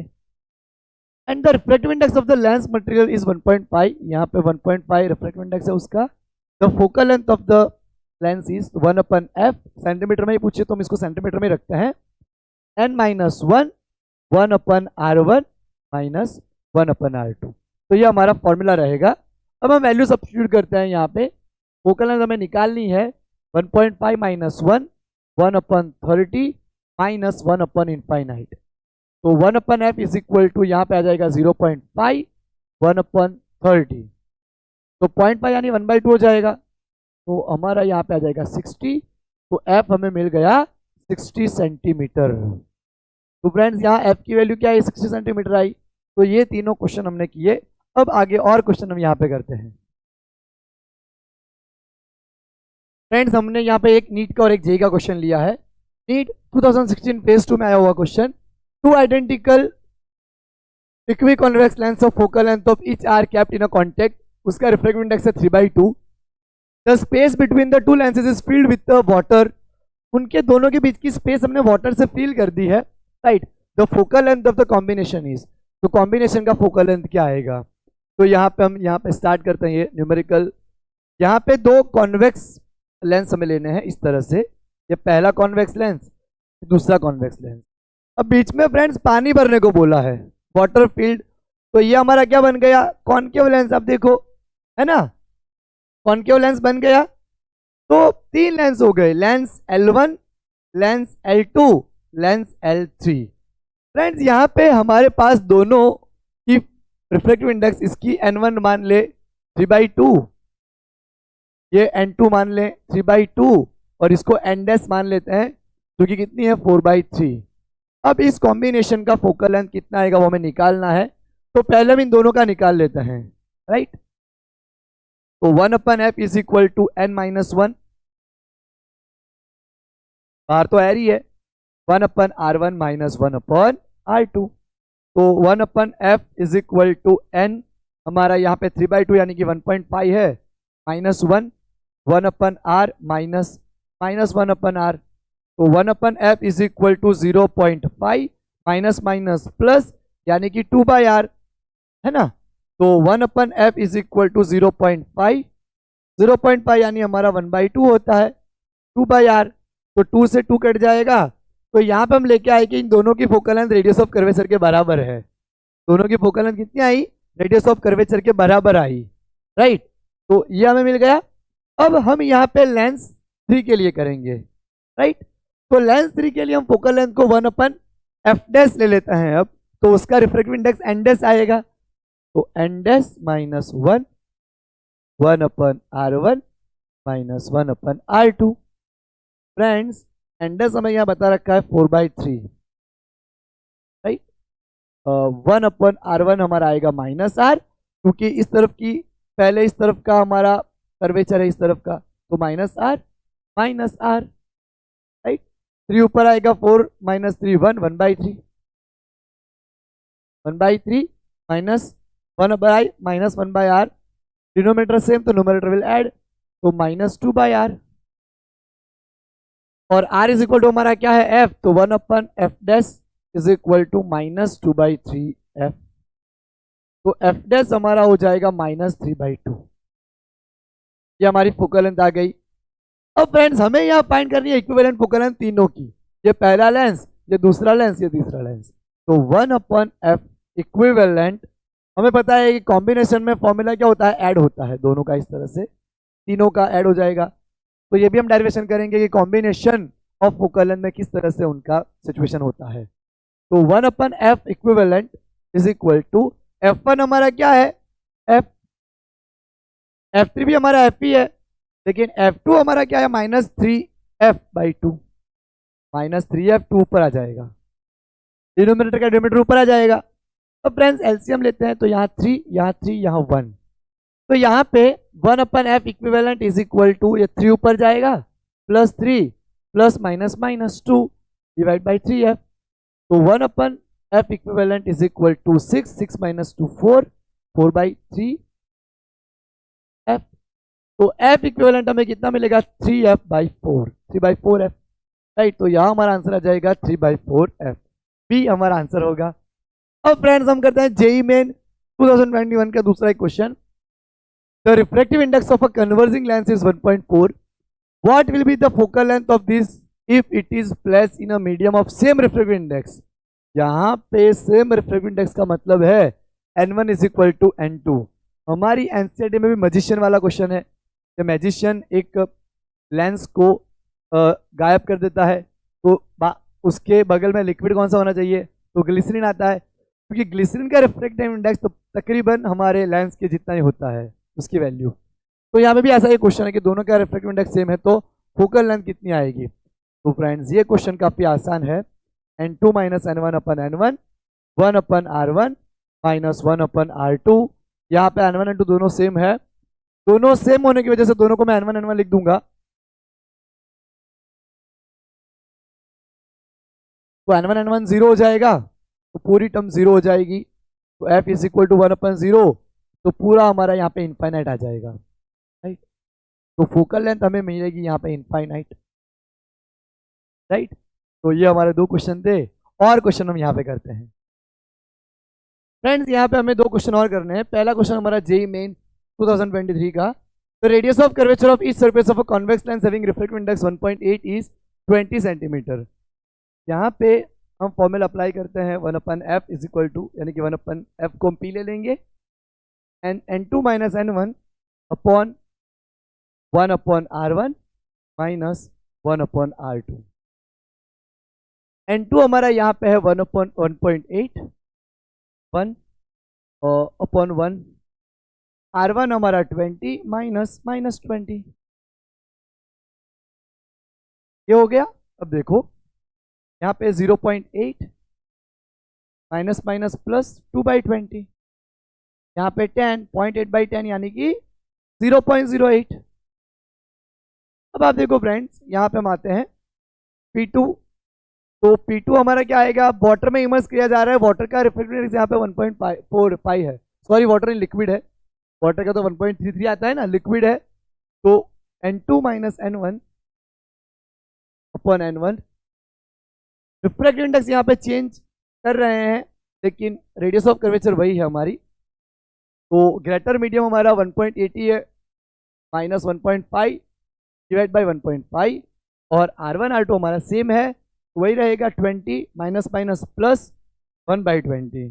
And the refractive index of the lens material is 1.5, यहाँ पे 1.5 रिफ्रैक्टिव इंडेक्स है उसका। The focal length of the lens is 1/f, centimetre में ही पूछे तो हम इसको सेंटीमीटर में रखते हैं। n-1 1/R1 माइनस 1/R2, तो ये हमारा फॉर्मूला रहेगा। अब हम वैल्यू सब्स्टिट्यूट करते हैं यहाँ पे। फोकल लेंथ हमें निकालनी है 1.5 माइनस 1 1/30 माइनस 1/इनफाइनाइट, तो 1/f इज इक्वल टू यहाँ पे आ जाएगा 0.5 1/30, तो 0.5 यानी 1/2 हो जाएगा, तो हमारा यहाँ पे आ जाएगा 60, तो f हमें मिल गया 60 सेंटीमीटर। तो फ्रेंड्स यहाँ f की वैल्यू क्या है, 60 सेंटीमीटर आई। तो ये तीनों क्वेश्चन हमने किए। अब आगे और क्वेश्चन हम यहाँ पे करते हैं। फ्रेंड्स हमने यहाँ पे एक नीट का और एक जेई का क्वेश्चन लिया है। नीट 2016 फेज 2 में आया हुआ question, two identical equiconvex lens of focal length of each are kept in a contact, उसका रिफ्रैक्टिव इंडेक्स है 3/2। The space between the two lenses is filled with the water, उनके दोनों के बीच की स्पेस हमने वाटर से फिल कर दी है, right. The focal length of the combination is, तो कॉम्बिनेशन का फोकल लेंथ क्या आएगा। तो यहाँ पे हम यहाँ पे स्टार्ट करते हैं ये न्यूमेरिकल। यहाँ पे दो कॉन्वेक्स लेंस हमें लेने हैं इस तरह से, ये पहला कॉन्वेक्स लेंस, दूसरा कॉन्वेक्स लेंस। अब बीच में फ्रेंड्स पानी भरने को बोला है, वाटर फील्ड, तो ये हमारा क्या बन गया, कॉनकेव लेंस। आप देखो, है ना, कॉनकेव लेंस बन गया। तो तीन लेंस हो गए, lens L1, lens L2, lens L3। Friends यहाँ पे हमारे पास दोनों की रिफ्रैक्टिव इंडेक्स, इसकी n1 मान ले 3/2, ये n2 मान ले 3/2, और इसको n' मान लेते हैं जो कि कितनी है 4/3। अब इस कॉम्बिनेशन का फोकल लेंथ कितना आएगा वो हमें निकालना है, तो पहले हम इन दोनों का निकाल लेते हैं, राइट। तो 1/f is equal to n-1, बाहर तो एरी है, 1/R1 माइनस 1/R2, तो 1/f is equal to n, हमारा यहाँ पे 3/2 यानी कि 1.5 है, माइनस 1/R माइनस 1/R, तो 1/f is equal to 0.5 minus minus plus यानी कि 2/R, है ना। तो 1/f इज इक्वल टू 0.5, 0.5 यानी हमारा 1/2 होता है, 2/R, तो 2 से 2 कट जाएगा। तो यहाँ पे हम लेके आए कि इन दोनों की focal length radius of curvature के बराबर है। दोनों की फोकल लेंथ कितनी आई, रेडियस ऑफ कर्वेचर के बराबर आई, राइट। तो ये हमें मिल गया। अब हम यहाँ पे लेंस 3 के लिए करेंगे, राइट। तो लेंस 3 के लिए हम फोकल लेंथ को 1/f' ले लेते हैं। अब तो उसका रिफ्रैक्टिव इंडेक्स n' आएगा, तो n' minus 1 1/R1 minus 1/R2। Friends n' हमें यहाँ बता रखा है 4/3, राइट। 1/R1 हमारा आएगा -R, क्योंकि इस तरफ की पहले इस तरफ का हमारा कर्वेचर है इस तरफ का, तो -R माइनस R, राइट। 3 ऊपर आएगा, 4 minus 3 1 1/3, 1/3 minus 1/I minus 1/R, denominator same तो न्यूमरेटर विल ऐड, तो -2/R, और R इज इक्वल टू हमारा क्या है F, तो 1/f' is equal to -2/3f, तो f' हमारा हो जाएगा -3/2। ये हमारी फोकल लेंथ आ गई। अब फ्रेंड्स हमें यहाँ फाइंड करनी है इक्विवेलेंट फोकल लेंथ तीनों की, ये पहला लेंस, ये दूसरा लेंस, ये तीसरा लेंस। तो 1/f इक्विवेलेंट, हमें पता है कि कॉम्बिनेशन में फॉर्मूला क्या होता है, ऐड होता है दोनों का, इस तरह से तीनों का ऐड हो जाएगा। तो ये भी हम डेरिवेशन करेंगे कि कॉम्बिनेशन ऑफ फोकल लेंथ में किस तरह से उनका सिचुएशन होता है। तो 1/f equivalent is equal to f1 हमारा क्या है, f, f3 भी हमारा f ही है, लेकिन f2 हमारा क्या है, -3f/2, -3f2 ऊपर आ जाएगा, डिनोमिनेटर का डिनोमिनेटर ऊपर आ जाएगा। तो फ्रेंड्स एलसीएम लेते हैं, तो यहाँ 3, यहाँ 3, यहाँ 1, तो यहाँ पे 1/f equivalent is equal to, ये 3 ऊपर जाएगा, +3 plus minus -2 divide by 3f। तो 1/f equivalent is equal to 6, 6 - 2 4, 4/3f। तो f इक्विवेलेंट हमें कितना मिलेगा, 3f/4, 3/4f, राइट। तो यहाँ हमारा आंसर आ जाएगा 3/4f, बी हमारा आंसर होगा। अब फ्रेंड्स हम करते हैं जेईई मेन 2021 का दूसरा एक question. The refractive index of a converging lens is 1.4, what will be the focal length of this if it is placed in a medium of same refractive index. यहाँ पे same refractive index का मतलब है n1 is equal to n2। हमारी NCERT में भी magician वाला question है कि मैजिशियन एक लेंस को गायब कर देता है, तो उसके बगल में लिक्विड कौन सा होना चाहिए, तो ग्लिसरीन आता है, क्योंकि ग्लिसरीन का रिफ्रैक्टिव इंडेक्स तो तकरीबन हमारे लेंस के जितना ही होता है उसकी वैल्यू। तो यहाँ पे भी ऐसा ही क्वेश्चन है कि दोनों का रिफ्रैक्टिव इंडेक्स सेम है, तो फोकल लेंथ कितनी आएगी। तो फ्रेंड्स ये क्वेश्चन काफी आसान है, n2 - n1/n1, 1/r1 - 1/r2। यहाँ पे n1 n2 दोनों सेम है, दोनों सेम होने की वजह से दोनों को मैं n1 n1 लिख दूंगा। तो n1 n1 0 हो जाएगा, तो पूरी टर्म 0 हो जाएगी। तो f इज इक्वल टू 1/0, तो पूरा हमारा यहाँ पे इनफाइनाइट आ जाएगा, राइट। तो फोकल लेंथ हमें मिलेगी यहाँ पे इनफाइनाइट, राइट। तो ये हमारे दो क्वेश्चन थे, और क्वेश्चन हम यहाँ पे करते हैं। फ्रेंड्स यहाँ पे हमें दो क्वेश्चन और करने हैं। पहला क्वेश्चन हमारा जेईई मेन 2023 का, the radius of curvature of each surface of a convex lens having refractive index 1.8 is 20 centimetre. यहाँ पे हम फॉर्मूला अप्लाई करते हैं 1/f इज इक्वल टू, यानी कि 1/f को हम पी ले लेंगे, n2 - n1 upon 1/r1 minus 1/r2। n2 हमारा यहाँ पे है 1/1.8, 1 अपॉन 1, r1 हमारा 20 माइनस -20, ये हो गया। अब देखो यहाँ पे 0.8 माइनस माइनस प्लस 2/20, यहाँ पे 10, 0.8/10 यानी कि 0.08। अब आप देखो फ्रेंड्स यहाँ पे हम आते हैं P2, तो P2 हमारा क्या आएगा, वाटर में इमर्स किया जा रहा है, वाटर का रिफ्रैक्टिव इंडेक्स यहाँ पे 1.45 है, सॉरी वाटर इन लिक्विड है, वाटर का तो 1.33 आता है ना, लिक्विड है। तो n2 - n1 upon n1, refractive index यहाँ पे चेंज कर रहे हैं, लेकिन रेडियस ऑफ कर्वेचर वही है हमारी। तो ग्रेटर मीडियम हमारा 1.80 है, माइनस 1.5 डिवाइड बाई 1.5, और r1 r2 हमारा सेम है, वही रहेगा 20 माइनस माइनस प्लस 1/20।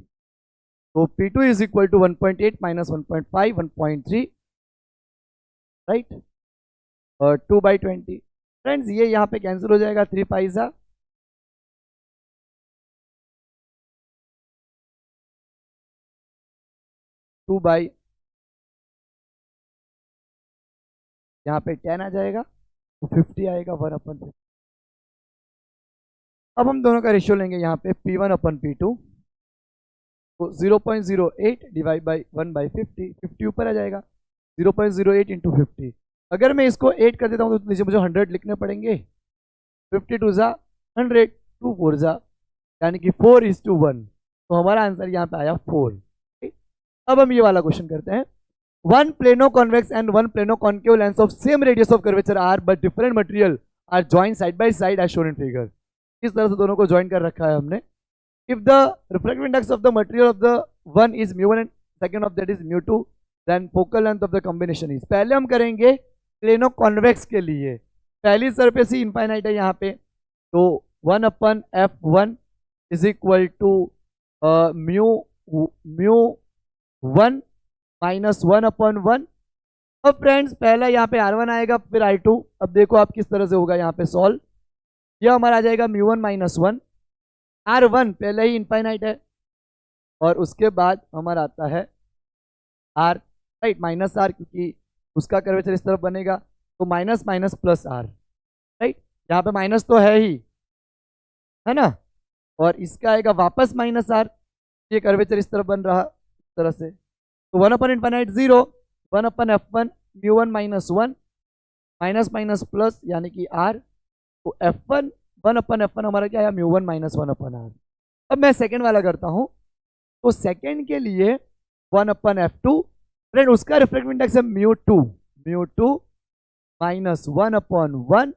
तो P2 is equal to 1.8 minus 1.5, 1.3, right, और 2/20। फ्रेंड्स ये यहाँ पे कैंसिल हो जाएगा, 3 5 2 बाई, यहाँ पे 10 आ जाएगा, तो 50 आएगा 1/50। अब हम दोनों का रेशियो लेंगे यहाँ पे P1/P2, तो 0.08 डिवाइड बाई 1/50, 50 ऊपर आ जाएगा, 0.08 इंटू 50। अगर मैं इसको 8 कर देता हूँ तो नीचे मुझे 100 लिखने पड़ेंगे, 50 2 ज़ा 100, 2 4 ज़ा, यानी कि 4:1। तो हमारा आंसर यहाँ पे आया 4। अब हम ये वाला क्वेश्चन करते हैं, one plano convex and one plano concave lens of same radius of curvature R but different material are joint side by side as shown in figure. इस तरह से दोनों को ज्वाइन कर रखा है हमने। If the refractive index of the material of the one is μ1 and second of that is μ2, then focal length of the combination is. पहले हम करेंगे प्लेनो कॉन्वेक्स के लिए, पहली सरफेस ही इनफाइनाइट है यहाँ पे, तो 1/f1 is equal to mu 1 minus 1/1। अब फ्रेंड्स पहला यहाँ पे R1 आएगा, फिर R2। अब देखो आप किस तरह से होगा यहाँ पे सॉल्व। यह हमारा आ जाएगा म्यू 1 माइनस 1। R1 पहले ही इनफाइनाइट है, और उसके बाद हमारा आता है R, राइट, माइनस R, क्योंकि उसका कर्वेचर इस तरफ बनेगा, तो minus minus plus R, right. यहाँ पे माइनस तो है ही, है ना, और इसका आएगा वापस माइनस R। ये कर्वेचर इस तरफ बन रहा इस तरह से, तो 1/इनफाइनाइट 0, 1/f1 mu 1 minus 1 minus minus plus यानी कि R, तो f1 1/f1 हमारा क्या आया, म्यू 1 माइनस 1/R। अब मैं सेकेंड वाला करता हूं, तो सेकेंड के लिए 1/f2, फ्रेंड उसका रिफ्रैक्टिव इंडेक्स है mu 2 minus 1/1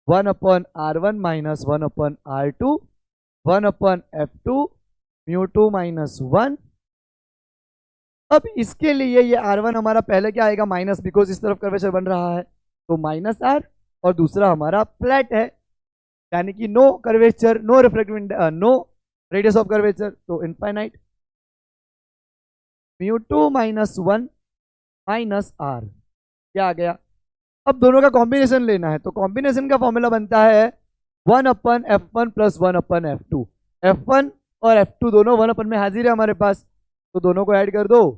1/R1 minus 1/R2 1/f2 mu 2 minus 1। अब इसके लिए ये R1 हमारा पहले क्या आएगा, माइनस, बिकॉज इस तरफ कर्वेचर बन रहा है, तो माइनस R, और दूसरा हमारा फ्लैट है, यानी कि no curvature, no refractive, no radius of curvature, तो infinite. Mu 2 minus 1 minus R क्या आ गया। अब दोनों का कॉम्बिनेशन लेना है, तो कॉम्बिनेशन का फॉर्मूला बनता है 1/f1 प्लस 1/f2। f1 और f2 दोनों 1/, में हाजिर है हमारे पास, तो दोनों को ऐड कर दो,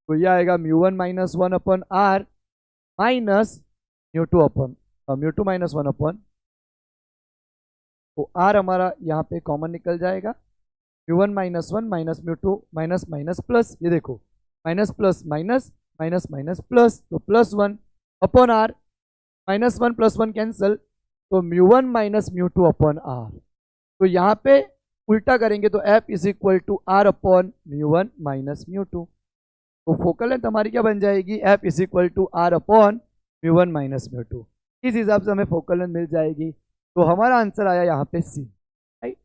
तो ये आएगा mu 1 minus 1/R minus mu 2 minus 1/, तो R हमारा यहाँ पे कॉमन निकल जाएगा। Mu 1 minus 1 minus mu 2 minus minus plus, ये देखो minus plus minus minus minus plus, तो +1/R, -1 + 1 कैंसल, तो म्यू 1 माइनस म्यू 2/R। तो यहाँ पे उल्टा करेंगे तो F इज इक्वल टू R/म्यू 1 माइनस म्यू 2। तो फोकल लेंथ हमारी क्या बन जाएगी, F इज इक्वल टू R/म्यू 1 माइनस म्यू 2। इस हिसाब से हमें फोकल लेंथ मिल जाएगी। तो हमारा आंसर आया यहाँ पे C, राइट।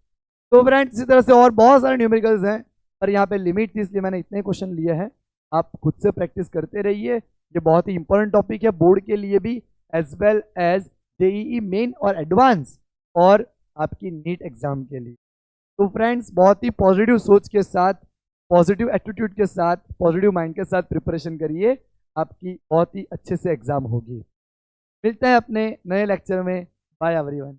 तो फ्रेंड्स इसी तरह से और बहुत सारे न्यूमेरिकल्स हैं, पर यहाँ पे लिमिट थी इसलिए मैंने इतने क्वेश्चन लिए हैं। आप खुद से प्रैक्टिस करते रहिए, ये बहुत ही इंपॉर्टेंट टॉपिक है बोर्ड के लिए भी, as well as JEE Main और एडवांस, और आपकी नीट एग्जाम के लिए। तो फ्रेंड्स बहुत ही पॉजिटिव सोच के साथ, पॉजिटिव एटीट्यूड के साथ, पॉजिटिव माइंड के साथ प्रिपरेशन करिए, आपकी बहुत ही अच्छे से एग्जाम होगी। मिलते हैं अपने नए लेक्चर में। Bye everyone.